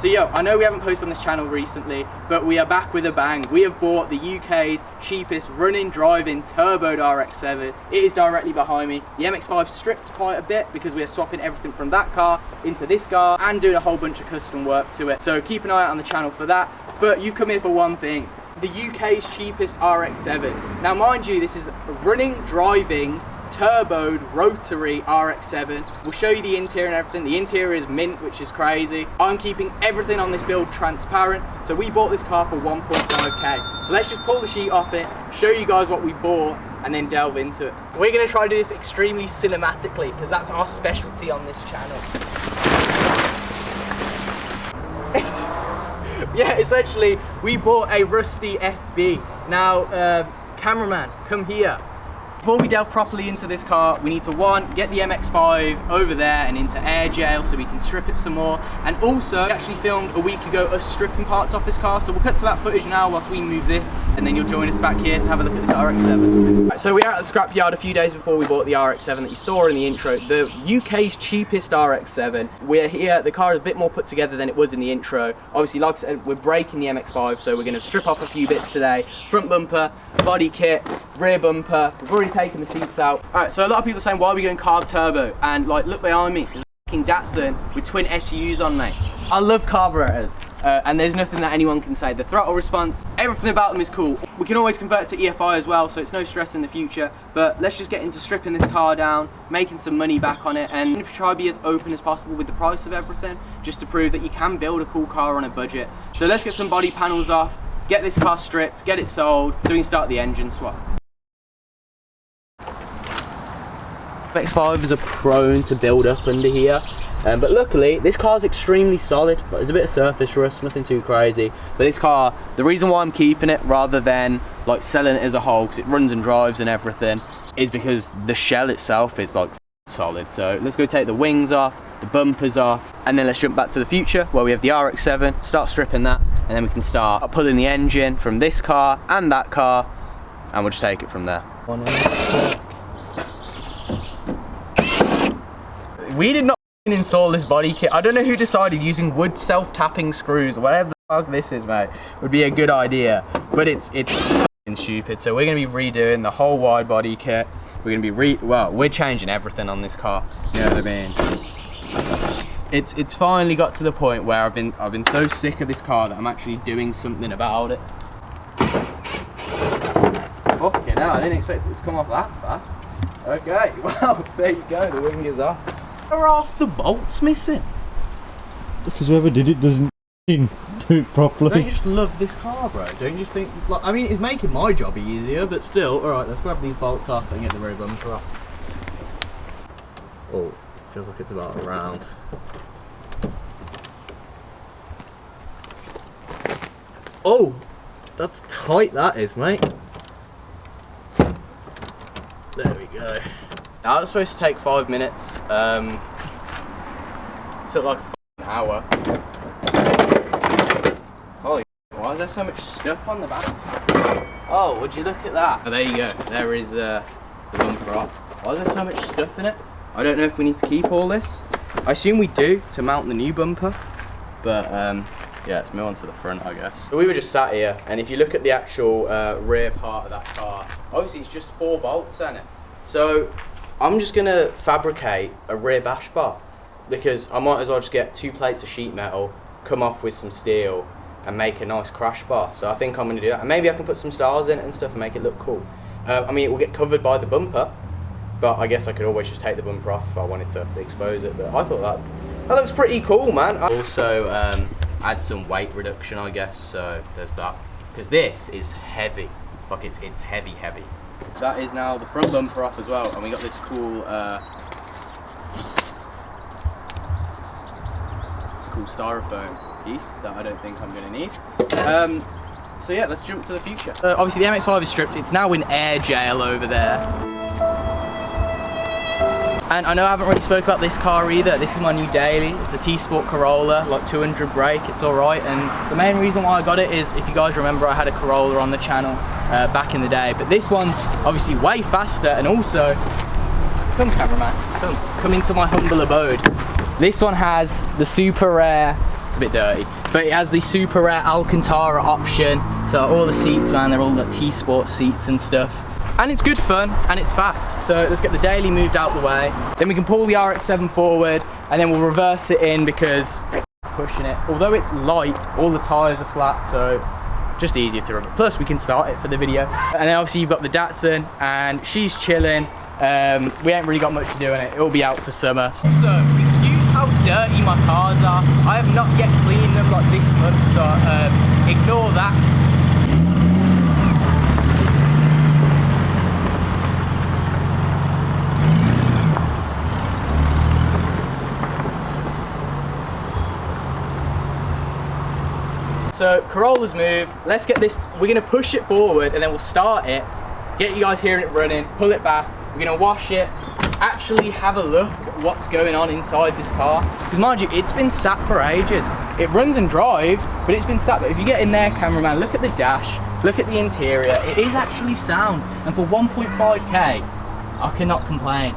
So yo, I know we haven't posted on this channel recently, but we are back with a bang. We have bought the UK's cheapest running, driving, turboed RX7. It is directly behind me. The MX-5 stripped quite a bit because we are swapping everything from that car into this car and doing a whole bunch of custom work to it. So keep an eye out on the channel for that. But you've come here for one thing, the UK's cheapest RX7. Now mind you, this is a running, driving, turboed rotary RX7. We'll show you the interior and everything. The interior is mint, which is crazy. I'm keeping everything on this build transparent. So we bought this car for 1.5k. So let's just pull the sheet off it, show you guys what we bought, and then delve into it. We're gonna try to do this extremely cinematically because that's our specialty on this channel. Yeah, essentially, we bought a rusty FB. Now, cameraman, come here. Before we delve properly into this car, we need to get the MX-5 over there and into air jail so we can strip it some more. And also, we actually filmed a week ago us stripping parts off this car, so we'll cut to that footage now whilst we move this, and then you'll join us back here to have a look at this RX-7. Right, so we were at the scrapyard a few days before we bought the RX-7 that you saw in the intro, the UK's cheapest RX-7. We're here, the car is a bit more put together than it was in the intro. Obviously, like I said, we're breaking the MX-5, so we're going to strip off a few bits today. Front bumper, body kit, rear bumper. We've already taken the seats out. Alright, so a lot of people are saying, why are we going carb turbo? And like, look behind me, there's a fucking Datsun with twin SUs on, mate. I love carburetors, and there's nothing that anyone can say. The throttle response, everything about them is cool. We can always convert it to EFI as well, so it's no stress in the future. But let's just get into stripping this car down, making some money back on it, and try to be as open as possible with the price of everything, just to prove that you can build a cool car on a budget. So let's get some body panels off, get this car stripped, get it sold, so we can start the engine swap. MX-5s are prone to build up under here, but luckily this car's extremely solid. There's a bit of surface rust, nothing too crazy. But this car, the reason why I'm keeping it rather than like selling it as a whole, because it runs and drives and everything, is because the shell itself is like solid. So let's go take the wings off, the bumpers off, and then let's jump back to the future where we have the RX-7, start stripping that, and then we can start pulling the engine from this car and that car, and we'll just take it from there. We did not install this body kit. I don't know who decided using wood self-tapping screws, or whatever the fuck this is, mate, would be a good idea, but it's fucking stupid. So we're gonna be redoing the whole wide body kit. We're gonna be we're changing everything on this car. You know what I mean? It's finally got to the point where I've been so sick of this car that I'm actually doing something about it. Fucking hell, I didn't expect it to come off that fast. Okay, well, there you go, the wing is off. Are half the bolts missing? Because whoever did it doesn't do it properly. Don't you just love this car, bro? Don't you just think, like, I mean, it's making my job easier, but still. Alright, let's grab these bolts off and get the rear bumper off. Oh, feels like it's about a round. Oh, that's tight, that is, mate. There we go. Now, that was supposed to take 5 minutes. Took like a f***ing hour. Holy shit, why is there so much stuff on the back? Oh, would you look at that? Oh, there you go. There is the bumper off. Why is there so much stuff in it? I don't know if we need to keep all this. I assume we do to mount the new bumper. But yeah, let's move on to the front, I guess. So we were just sat here, and if you look at the actual rear part of that car, obviously it's just 4 bolts in it. So I'm just gonna fabricate a rear bash bar, because I might as well just get 2 plates of sheet metal, come off with some steel, and make a nice crash bar. So I think I'm gonna do that, and maybe I can put some stars in it and stuff and make it look cool. I mean, it will get covered by the bumper, but I guess I could always just take the bumper off if I wanted to expose it. But I thought that looks pretty cool, man. I also add some weight reduction, I guess. So there's that, because this is heavy. Like it's heavy. That is now the front bumper off as well, and we got this cool styrofoam piece that I don't think I'm going to need. So yeah, let's jump to the future. Obviously the MX-5 is stripped, it's now in air jail over there. And I know I haven't really spoke about this car either. This is my new daily. It's a T-Sport Corolla, like 200 brake, it's alright. And the main reason why I got it is, if you guys remember, I had a Corolla on the channel back in the day. But this one's obviously way faster, and also, come cameraman, come into my humble abode. This one has the super rare It's a bit dirty. But it has the super rare Alcantara option. So all the seats, man, they're all like T-Sport seats and stuff. And it's good fun and it's fast. So let's get the daily moved out the way. Then we can pull the RX7 forward and then we'll reverse it in because pushing it. Although it's light, all the tyres are flat, so just easier to remember. Plus we can start it for the video. And then obviously you've got the Datsun and she's chilling. We ain't really got much to do in it. It'll be out for summer. So excuse how dirty my cars are. I have not yet cleaned them like this month, so ignore that. So Corolla's moved, let's get this, we're gonna push it forward and then we'll start it, get you guys hearing it running, pull it back, we're gonna wash it, actually have a look at what's going on inside this car. Because mind you, it's been sat for ages. It runs and drives, but it's been sat. But if you get in there, cameraman, look at the dash, look at the interior, it is actually sound. And for 1.5k, I cannot complain.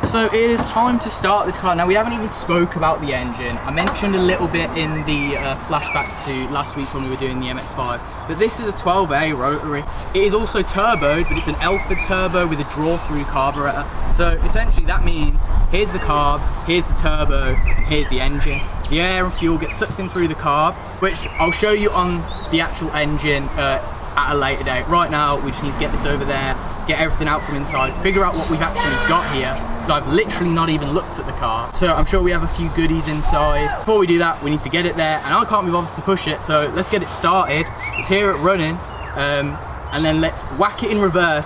So it is time to start this car. Now we haven't even spoke about the engine. I mentioned a little bit in the flashback to last week when we were doing the MX-5, but this is a 12A rotary. It is also turboed, but it's an Elford turbo with a draw-through carburetor. So essentially that means here's the carb, here's the turbo, here's the engine. The air and fuel gets sucked in through the carb, which I'll show you on the actual engine at a later date. Right now, we just need to get this over there, get everything out from inside, figure out what we've actually got here, because I've literally not even looked at the car. So I'm sure we have a few goodies inside. Before we do that, we need to get it there, and I can't be bothered to push it, so let's get it started. Let's hear it running, and then let's whack it in reverse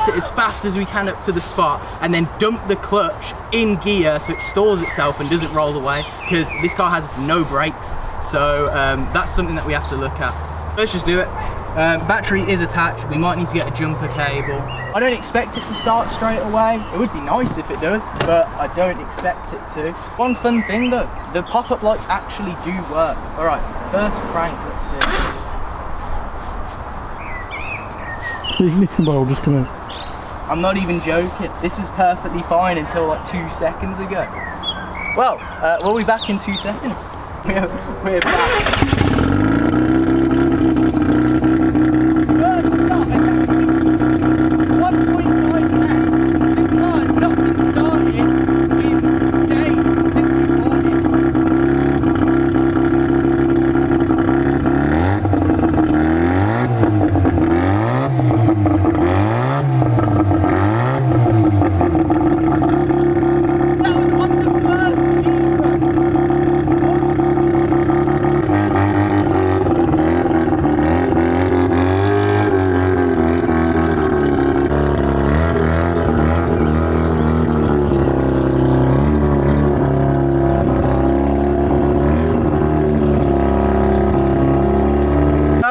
it as fast as we can up to the spot, and then dump the clutch in gear so it stores itself and doesn't roll away, because this car has no brakes. So that's something that we have to look at. Let's just do it. Battery is attached. We might need to get a jumper cable. I don't expect it to start straight away. It would be nice if it does, but I don't expect it to. One fun thing though, the pop-up lights actually do work. All right, first crank, let's see. Well, just gonna... I'm not even joking. This was perfectly fine until like 2 seconds ago. Well, we'll be back in 2 seconds. We're back.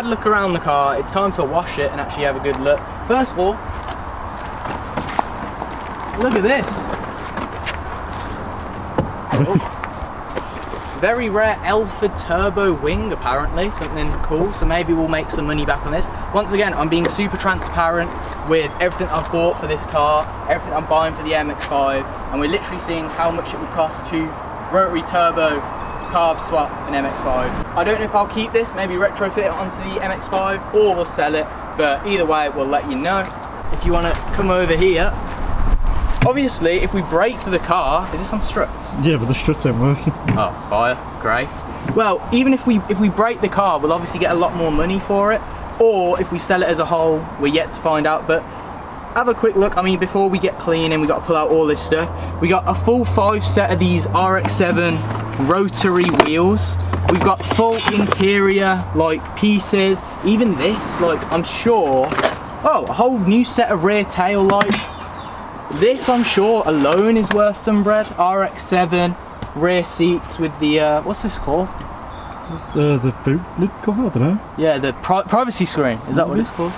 Look around the car, it's time to wash it and actually have a good look. First of all, look at this. Very rare Elford turbo wing apparently, something cool, so maybe we'll make some money back on this. Once again, I'm being super transparent with everything I've bought for this car, everything I'm buying for the MX-5, and we're literally seeing how much it would cost to rotary turbo carb swap an MX-5. I don't know if I'll keep this, maybe retrofit it onto the MX-5, or we'll sell it, but either way we'll let you know. If you want to come over here, obviously if we brake for the car, is this on struts? Yeah, but the struts ain't working. Oh, fire, great. Well, even if we brake the car, we'll obviously get a lot more money for it, or if we sell it as a whole, we're yet to find out, but have a quick look. I mean, before we get cleaning, we got to pull out all this stuff. We got a full 5 set of these RX7 rotary wheels. We've got full interior like pieces, even this, like I'm sure, oh, a whole new set of rear tail lights. This I'm sure alone is worth some bread. RX7 rear seats with the what's this called? The boot lid cover, I don't know. Yeah, the privacy screen, is that what it's called?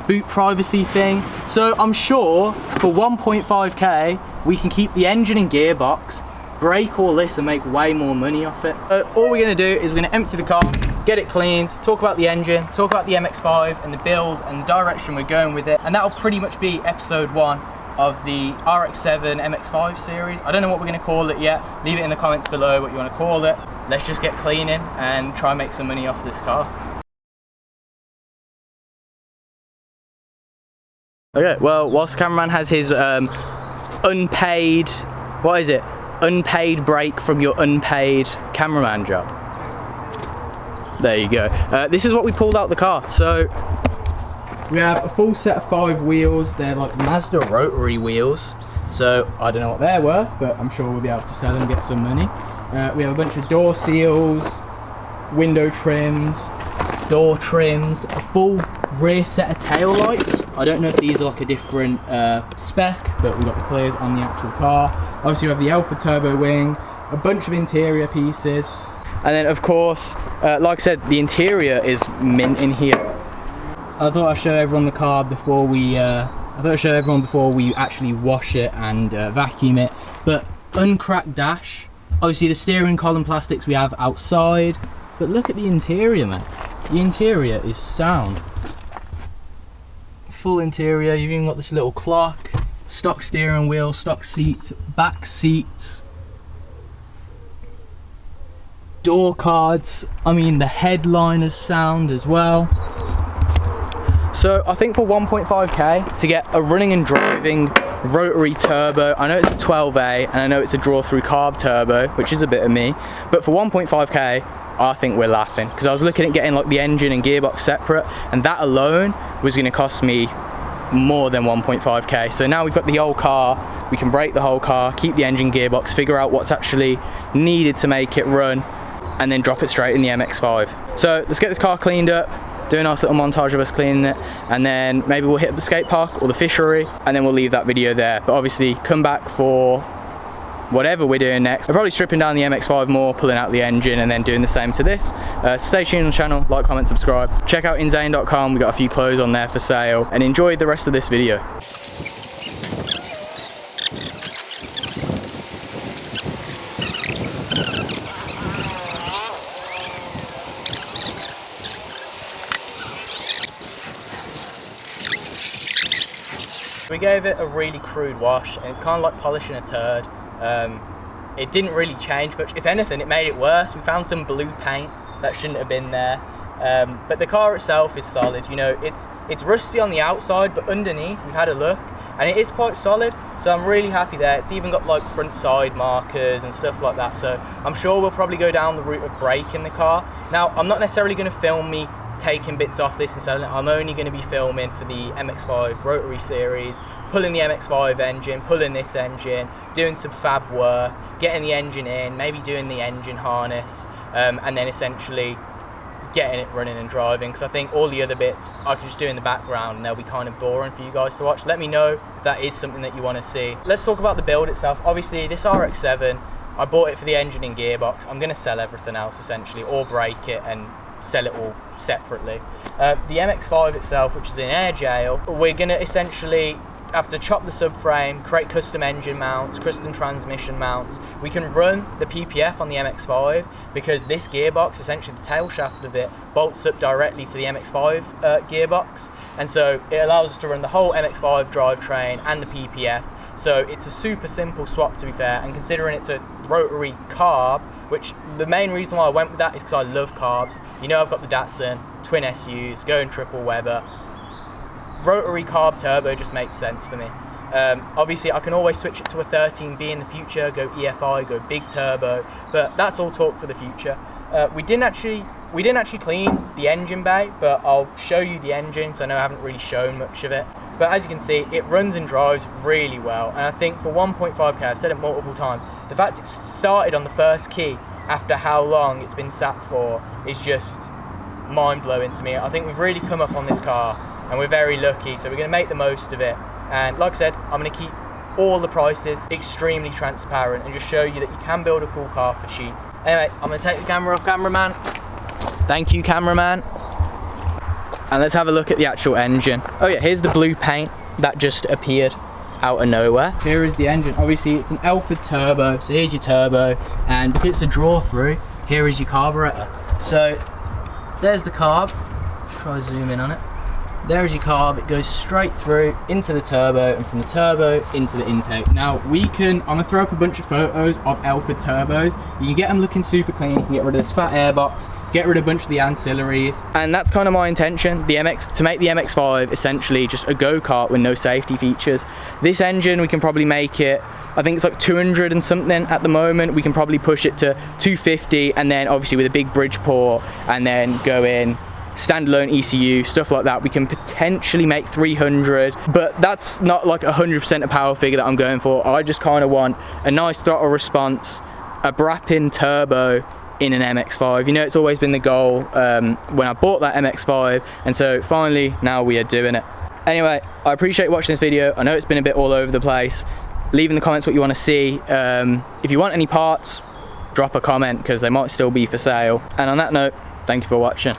Boot privacy thing. So I'm sure for 1.5k we can keep the engine and gearbox, break all this and make way more money off it. All we're gonna do is we're gonna empty the car, get it cleaned, talk about the engine, talk about the MX-5 and the build and the direction we're going with it. And that'll pretty much be episode 1 of the RX7 MX-5 series. I don't know what we're going to call it yet. Leave it in the comments below what you want to call it. Let's just get cleaning and try and make some money off this car. Okay, well, whilst the cameraman has his unpaid, what is it? Unpaid break from your unpaid cameraman job. There you go. This is what we pulled out the car. So we have a full set of 5 wheels. They're like Mazda rotary wheels. So I don't know what they're worth, but I'm sure we'll be able to sell them and get some money. We have a bunch of door seals, window trims, door trims, a full rear set of tail lights. I don't know if these are like a different spec, but we've got the clears on the actual car. Obviously we have the Alpha Turbo wing, a bunch of interior pieces. And then of course, like I said, the interior is mint in here. I thought I'd show everyone the car before we actually wash it and vacuum it. But uncracked dash. Obviously the steering column plastics we have outside. But look at the interior, man. The interior is sound. Full interior, you've even got this little clock, stock steering wheel, stock seats, back seats. Door cards, I mean the headliner's sound as well. So I think for 1.5k to get a running and driving rotary turbo, I know it's a 12A and I know it's a draw through carb turbo, which is a bit of me, but for 1.5k I think we're laughing, because I was looking at getting like the engine and gearbox separate, and that alone was going to cost me more than 1.5k. So now we've got the whole car, we can break the whole car, keep the engine, gearbox, figure out what's actually needed to make it run, and then drop it straight in the MX-5. So let's get this car cleaned up, do a nice little montage of us cleaning it, and then maybe we'll hit the skate park or the fishery, and then we'll leave that video there. But obviously come back for whatever we're doing next. I'm probably stripping down the MX-5 more, pulling out the engine, and then doing the same to this. Stay tuned on the channel, like, comment, subscribe. Check out inzane.com, we've got a few clothes on there for sale, and enjoy the rest of this video. We gave it a really crude wash, and it's kind of like polishing a turd. It didn't really change much. If anything, it made it worse. We found some blue paint that shouldn't have been there. But the car itself is solid. You know, it's rusty on the outside, but underneath we've had a look, and it is quite solid. So I'm really happy there. It's even got like front side markers and stuff like that. So I'm sure we'll probably go down the route of breaking the car. Now, I'm not necessarily going to film me taking bits off this and selling it. I'm only going to be filming for the MX-5 rotary series, pulling the MX-5 engine, pulling this engine, doing some fab work, getting the engine in, maybe doing the engine harness, and then essentially getting it running and driving, because I think all the other bits I can just do in the background and they'll be kind of boring for you guys to watch. Let me know if that is something that you want to see. Let's talk about the build itself. Obviously this RX7, I bought it for the engine and gearbox. I'm going to sell everything else essentially, or break it and sell it all separately. The MX-5 itself, which is in air jail, we're going to essentially have to chop the subframe, create custom engine mounts, custom transmission mounts. We can run the PPF on the MX-5 because this gearbox, essentially the tail shaft of it, bolts up directly to the MX-5 gearbox, and so it allows us to run the whole MX-5 drivetrain and the PPF. So it's a super simple swap, to be fair, and considering it's a rotary carb, which the main reason why I went with that is because I love carbs. You know, I've got the Datsun, twin SUs, going triple Weber. Rotary carb turbo just makes sense for me. Obviously I can always switch it to a 13B in the future, go EFI, go big turbo, but that's all talk for the future. We didn't actually clean the engine bay, but I'll show you the engine because I know I haven't really shown much of it. But as you can see, it runs and drives really well, and I think for 1.5k, I've said it multiple times, the fact it started on the first key after how long it's been sat for is just mind-blowing to me. I think we've really come up on this car, and we're very lucky, so we're going to make the most of it. And like I said, I'm going to keep all the prices extremely transparent and just show you that you can build a cool car for cheap. Anyway, I'm going to take the camera off, cameraman. Thank you, cameraman. And let's have a look at the actual engine. Oh yeah, here's the blue paint that just appeared out of nowhere. Here is the engine. Obviously it's an Alpha turbo, so here's your turbo, and because it's a draw through, here is your carburetor. So there's the carb. Try zoom in on it. There's your carb, it goes straight through into the turbo and from the turbo into the intake. Now I'm gonna throw up a bunch of photos of Elford turbos. You can get them looking super clean, you can get rid of this fat airbox, get rid of a bunch of the ancillaries. And that's kind of my intention, to make the MX-5 essentially just a go-kart with no safety features. This engine, we can probably make it, I think it's like 200 and something at the moment. We can probably push it to 250 and then obviously with a big Bridgeport and then go in standalone ECU, stuff like that, we can potentially make 300, but that's not like 100% a power figure that I'm going for. I just kind of want a nice throttle response, a Brapin turbo in an MX-5. You know, it's always been the goal when I bought that MX-5, and so finally now we are doing it. Anyway, I appreciate watching this video. I know it's been a bit all over the place. Leave in the comments what you want to see. If you want any parts, drop a comment because they might still be for sale. And on that note, thank you for watching.